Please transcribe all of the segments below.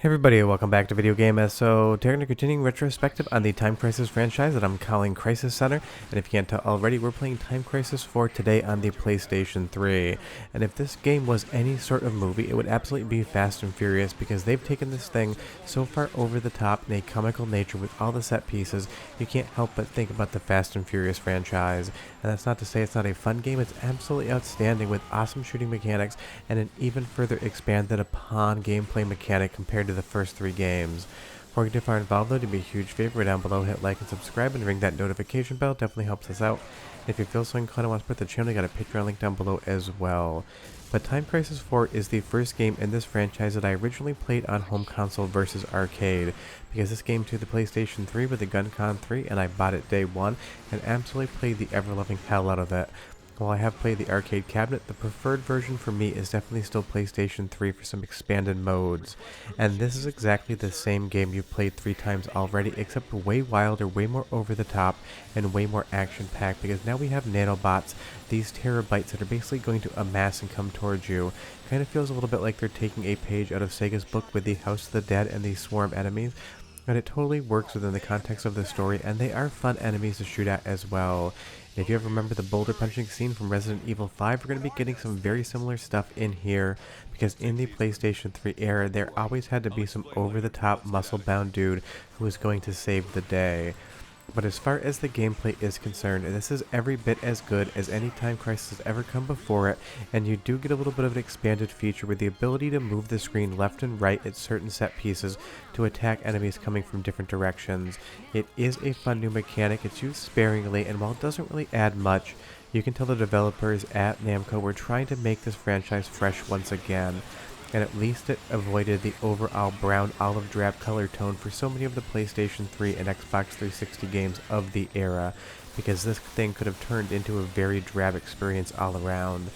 Hey everybody, welcome back to Video Game So today we're going to continuing retrospective on the Time Crisis franchise that I'm calling Crisis Center, and if you can't tell already, we're playing Time Crisis 4 today on the PlayStation 3. And if this game was any sort of movie, it would absolutely be Fast and Furious, because they've taken this thing so far over the top in a comical nature with all the set pieces, you can't help but think about the Fast and Furious franchise. And that's not to say it's not a fun game, it's absolutely outstanding with awesome shooting mechanics and an even further expanded upon gameplay mechanic compared to the first 3 games. Before we get too far involved though, do me a huge favor down below, hit like and subscribe and ring that notification bell, definitely helps us out. If you feel so inclined and want to support the channel, you got a Patreon link down below as well. But Time Crisis 4 is the first game in this franchise that I originally played on home console versus arcade, because this came to the PlayStation 3 with the GunCon 3 and I bought it day one and absolutely played the ever-loving hell out of it. While I have played the arcade cabinet, the preferred version for me is definitely still PlayStation 3 for some expanded modes. And this is exactly the same game you've played 3 times already, except way wilder, way more over the top, and way more action-packed, because now we have nanobots, these terabytes that are basically going to amass and come towards you. Kind of feels a little bit like they're taking a page out of Sega's book with the House of the Dead and the Swarm enemies, but it totally works within the context of the story, and they are fun enemies to shoot at as well. And if you ever remember the boulder punching scene from Resident Evil 5, we're going to be getting some very similar stuff in here, because in the PlayStation 3 era, there always had to be some over-the-top, muscle-bound dude who was going to save the day. But as far as the gameplay is concerned, this is every bit as good as any Time Crisis has ever come before it, and you do get a little bit of an expanded feature with the ability to move the screen left and right at certain set pieces to attack enemies coming from different directions. It is a fun new mechanic, it's used sparingly, and while it doesn't really add much, you can tell the developers at Namco were trying to make this franchise fresh once again. And at least it avoided the overall brown olive drab color tone for so many of the PlayStation 3 and Xbox 360 games of the era, because this thing could have turned into a very drab experience all around.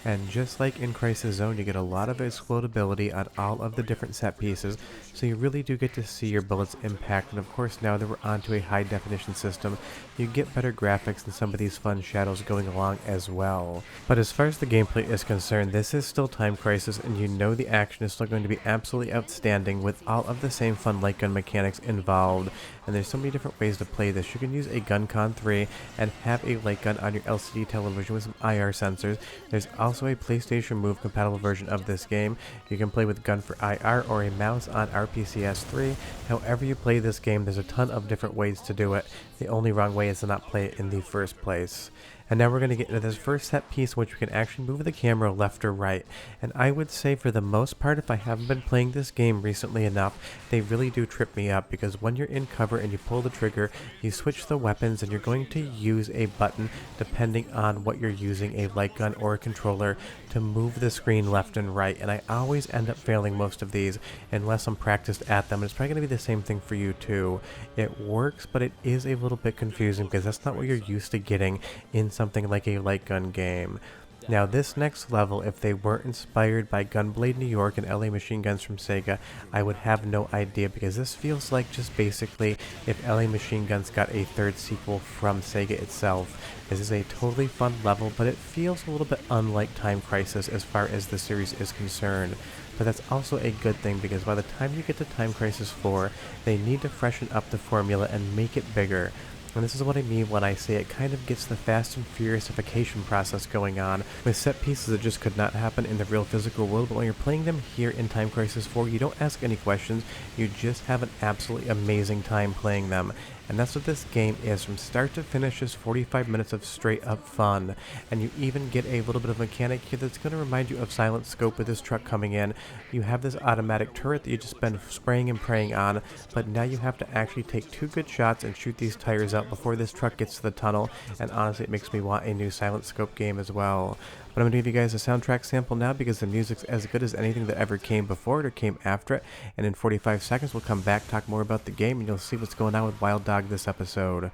And just like in Crisis Zone, you get a lot of explodability on all of the different set pieces, so you really do get to see your bullets impact. And of course, now that we're onto a high definition system, you get better graphics and some of these fun shadows going along as well. But as far as the gameplay is concerned, this is still Time Crisis, and you know the action is still going to be absolutely outstanding with all of the same fun light gun mechanics involved. And there's so many different ways to play this. You can use a GunCon 3 and have a light gun on your LCD television with some IR sensors. There's also a PlayStation Move compatible version of this game. You can play with gun for IR or a mouse on RPCS 3. However you play this game, there's a ton of different ways to do it. The only wrong way is to not play it in the first place. And now we're going to get into this first set piece, which we can actually move the camera left or right. And I would say for the most part, if I haven't been playing this game recently enough, they really do trip me up, because when you're in cover and you pull the trigger, you switch the weapons and you're going to use a button depending on what you're using, a light gun or a controller, to move the screen left and right. And I always end up failing most of these unless I'm practiced at them. And it's probably going to be the same thing for you too. It works, but it is a little bit confusing because that's not what you're used to getting in something like a light gun game. Now this next level, if they weren't inspired by Gunblade New York and LA Machine Guns from Sega, I would have no idea, because this feels like just basically if LA Machine Guns got a third sequel from Sega itself. This is a totally fun level, but it feels a little bit unlike Time Crisis as far as the series is concerned. But that's also a good thing, because by the time you get to Time Crisis 4, they need to freshen up the formula and make it bigger. And this is what I mean when I say it kind of gets the Fast and Furiousification process going on, with set pieces that just could not happen in the real physical world, but when you're playing them here in Time Crisis 4, you don't ask any questions, you just have an absolutely amazing time playing them. And that's what this game is. From start to finish is 45 minutes of straight up fun. And you even get a little bit of mechanic here that's going to remind you of Silent Scope with this truck coming in. You have this automatic turret that you've just been spraying and praying on, but now you have to actually take 2 good shots and shoot these tires out before this truck gets to the tunnel. And honestly, it makes me want a new Silent Scope game as well. But I'm going to give you guys a soundtrack sample now, because the music's as good as anything that ever came before it or came after it. And in 45 seconds, we'll come back, talk more about the game, and you'll see what's going on with Wild Dog this episode.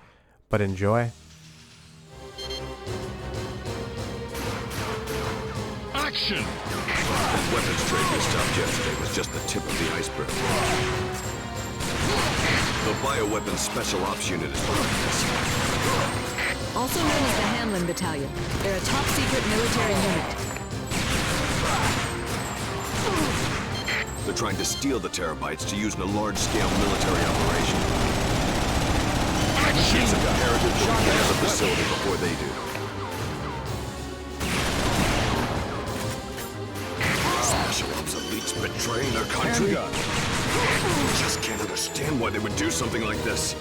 But enjoy. Action! That weapons trade we stopped yesterday was just the tip of the iceberg. The Bioweapons Special Ops Unit is behind this. Also known as the Hamlin Battalion. They're a top-secret military unit. They're trying to steal the terabytes to use in a large-scale military operation. It's imperative that we get out of the facility before they do. Special-ops elites betraying their country? I just can't understand why they would do something like this.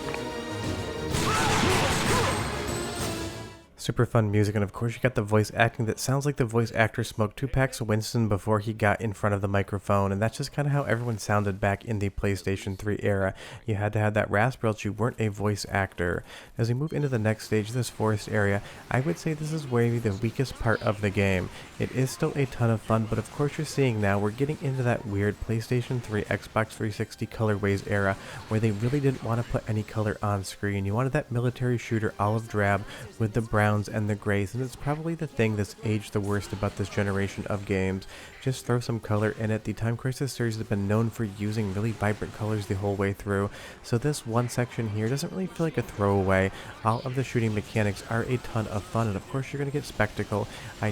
Super fun music, and of course you got the voice acting that sounds like the voice actor smoked 2 packs of Winston before he got in front of the microphone, and that's just kind of how everyone sounded back in the PlayStation 3 era. You had to have that rasp or else you weren't a voice actor. As we move into the next stage, this forest area, I would say this is maybe the weakest part of the game. It is still a ton of fun, but of course you're seeing now we're getting into that weird PlayStation 3, Xbox 360 colorways era where they really didn't want to put any color on screen. You wanted that military shooter olive drab with the browns and the grays, and it's probably the thing that's aged the worst about this generation of games. Just throw some color in it. The Time Crisis series has been known for using really vibrant colors the whole way through, so this one section here doesn't really feel like a throwaway. All of the shooting mechanics are a ton of fun, and of course you're going to get spectacle. I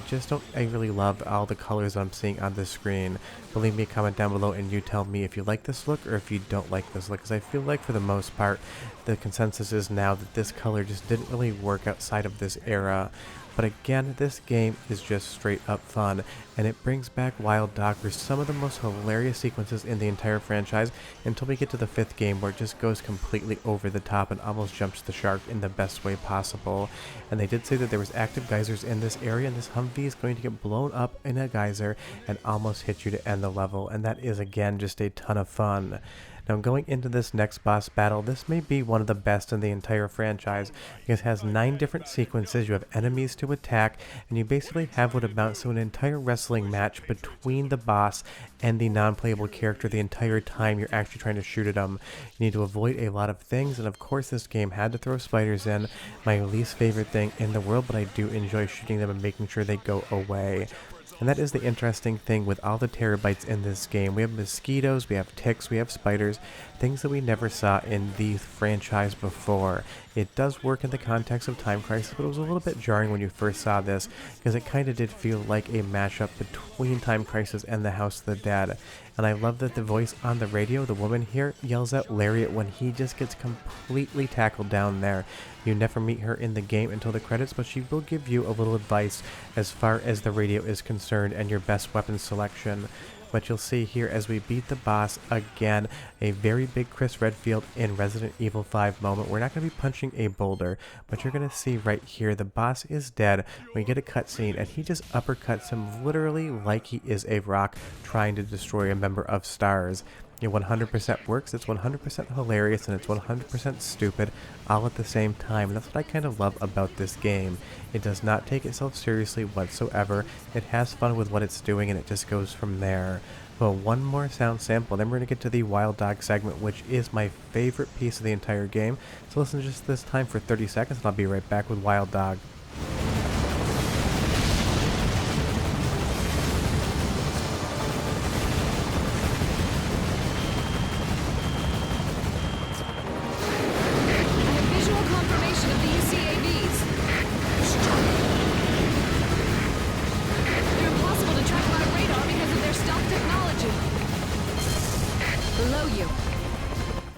really love all the colors I'm seeing on the screen. Leave me a comment down below and you tell me if you like this look or if you don't like this look, because I feel like for the most part the consensus is now that this color just didn't really work outside of this era. But again, this game is just straight up fun, and it brings back Wild Dog for some of the most hilarious sequences in the entire franchise until we get to the 5th game where it just goes completely over the top and almost jumps the shark in the best way possible. And they did say that there was active geysers in this area, and this Humvee is going to get blown up in a geyser and almost hit you to end the level, and that is again just a ton of fun. Now going into this next boss battle, this may be one of the best in the entire franchise because it has 9 different sequences. You have enemies to attack, and you basically have what amounts to an entire wrestling match between the boss and the non-playable character the entire time you're actually trying to shoot at them. You need to avoid a lot of things, and of course this game had to throw spiders in, my least favorite thing in the world, but I do enjoy shooting them and making sure they go away. And that is the interesting thing with all the terabytes in this game. We have mosquitoes, we have ticks, we have spiders, things that we never saw in the franchise before. It does work in the context of Time Crisis, but it was a little bit jarring when you first saw this, because it kind of did feel like a mashup between Time Crisis and the House of the Dead. And I love that the voice on the radio, the woman here, yells out Lariat when he just gets completely tackled down there. You never meet her in the game until the credits, but she will give you a little advice as far as the radio is concerned and your best weapon selection. But you'll see here as we beat the boss again, a very big Chris Redfield in Resident Evil 5 moment. We're not going to be punching a boulder, but you're going to see right here the boss is dead. We get a cutscene and he just uppercuts him literally like he is a rock trying to destroy a member of STARS. It 100% works, it's 100% hilarious, and it's 100% stupid all at the same time. And that's what I kind of love about this game. It does not take itself seriously whatsoever. It has fun with what it's doing, and it just goes from there. Well, one more sound sample, then we're going to get to the Wild Dog segment, which is my favorite piece of the entire game. So listen just this time for 30 seconds, and I'll be right back with Wild Dog.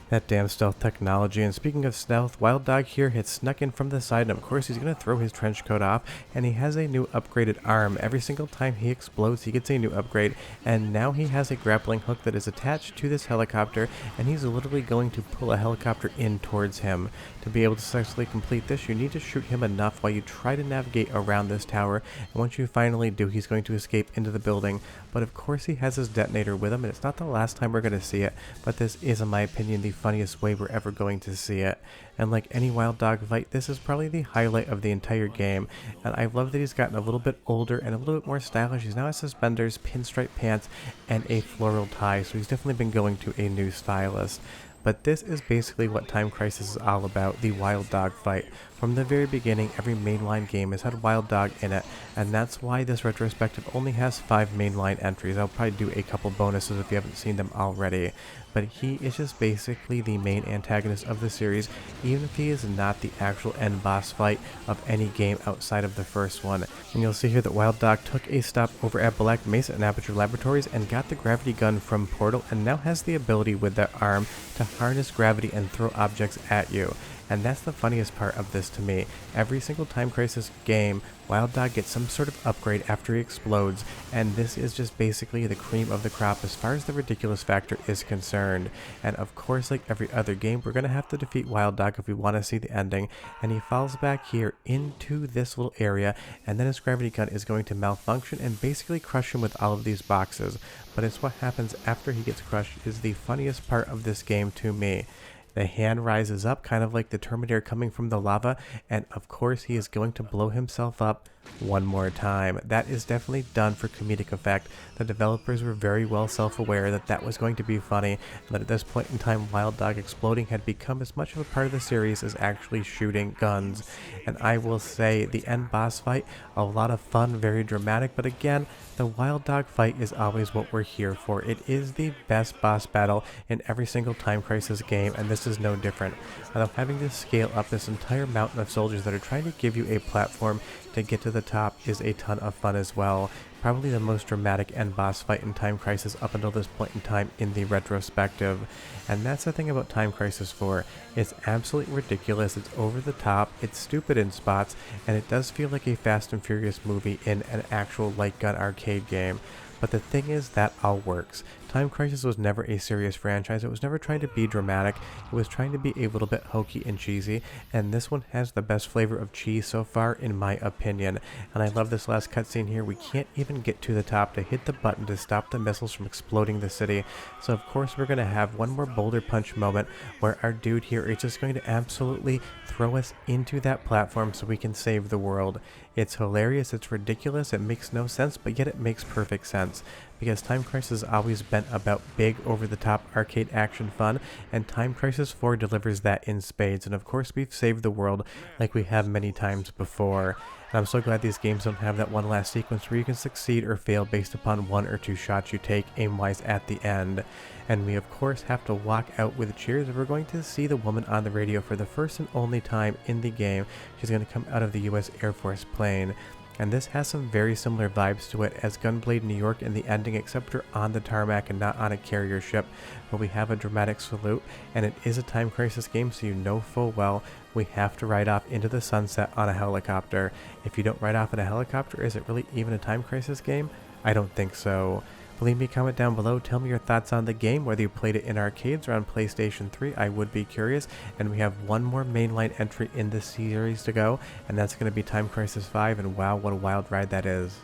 That damn stealth technology. And speaking of stealth, Wild Dog here had snuck in from the side, and of course he's going to throw his trench coat off, and he has a new upgraded arm. Every single time he explodes, he gets a new upgrade, and now he has a grappling hook that is attached to this helicopter, and he's literally going to pull a helicopter in towards him. To be able to successfully complete this, you need to shoot him enough while you try to navigate around this tower, and once you finally do, he's going to escape into the building. But of course he has his detonator with him, and it's not the last time we're going to see it, but this is, in my opinion, the funniest way we're ever going to see it. And like any Wild Dog fight, this is probably the highlight of the entire game, and I love that he's gotten a little bit older and a little bit more stylish. He's now has suspenders, pinstripe pants, and a floral tie, so he's definitely been going to a new stylist. but this is basically what Time Crisis is all about, the Wild Dog fight. From the very beginning, every mainline game has had Wild Dog in it, and that's why this retrospective only has 5 mainline entries. I'll probably do a couple bonuses if you haven't seen them already. But he is just basically the main antagonist of the series, even if he is not the actual end boss fight of any game outside of the first one. And you'll see here that Wild Dog took a stop over at Black Mesa and Aperture Laboratories and got the gravity gun from Portal, and now has the ability with that arm to harness gravity and throw objects at you. And that's the funniest part of this to me. Every single Time Crisis game, Wild Dog gets some sort of upgrade after he explodes, and this is just basically the cream of the crop as far as the ridiculous factor is concerned. And of course, like every other game, we're going to have to defeat Wild Dog if we want to see the ending, and he falls back here into this little area, and then his gravity gun is going to malfunction and basically crush him with all of these boxes. But it's what happens after he gets crushed is the funniest part of this game to me. The hand rises up, kind of like the Terminator coming from the lava, and of course he is going to blow himself up one more time. That is definitely done for comedic effect. The developers were very well self-aware that that was going to be funny, and that at this point in time Wild Dog exploding had become as much of a part of the series as actually shooting guns. And I will say, the end boss fight, a lot of fun, very dramatic, but again, the Wild Dog fight is always what we're here for. It is the best boss battle in every single Time Crisis game, and this is no different. Although having to scale up this entire mountain of soldiers that are trying to give you a platform to get to the top is a ton of fun as well. Probably the most dramatic end boss fight in Time Crisis up until this point in time in the retrospective. And that's the thing about Time Crisis 4. It's absolutely ridiculous, it's over the top, it's stupid in spots, and it does feel like a Fast and Furious movie in an actual light gun arcade game. But the thing is, that all works. Time Crisis was never a serious franchise. It was never trying to be dramatic. It was trying to be a little bit hokey and cheesy, and this one has the best flavor of cheese so far, in my opinion. And I love this last cutscene here. We can't even get to the top to hit the button to stop the missiles from exploding the city. So of course we're going to have one more boulder punch moment where our dude here is just going to absolutely throw us into that platform so we can save the world. It's hilarious, it's ridiculous, it makes no sense, but yet it makes perfect sense. Because Time Crisis has always been about big, over-the-top arcade action fun, and Time Crisis 4 delivers that in spades, and of course we've saved the world like we have many times before. And I'm so glad these games don't have that one last sequence where you can succeed or fail based upon 1 or 2 shots you take aim-wise at the end. And we of course have to walk out with cheers if we're going to see the woman on the radio for the first and only time in the game. She's going to come out of the US Air Force plane. And this has some very similar vibes to it as Gunblade New York in the ending, except we're on the tarmac and not on a carrier ship, where we have a dramatic salute, and it is a Time Crisis game, so you know full well we have to ride off into the sunset on a helicopter. If you don't ride off in a helicopter, is it really even a Time Crisis game? I don't think so. Leave me a comment down below, tell me your thoughts on the game, whether you played it in arcades or on PlayStation 3, I would be curious. And we have one more mainline entry in this series to go, and that's going to be Time Crisis 5, and wow, what a wild ride that is.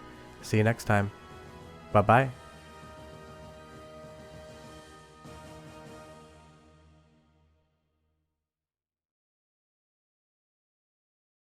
See you next time. Bye bye.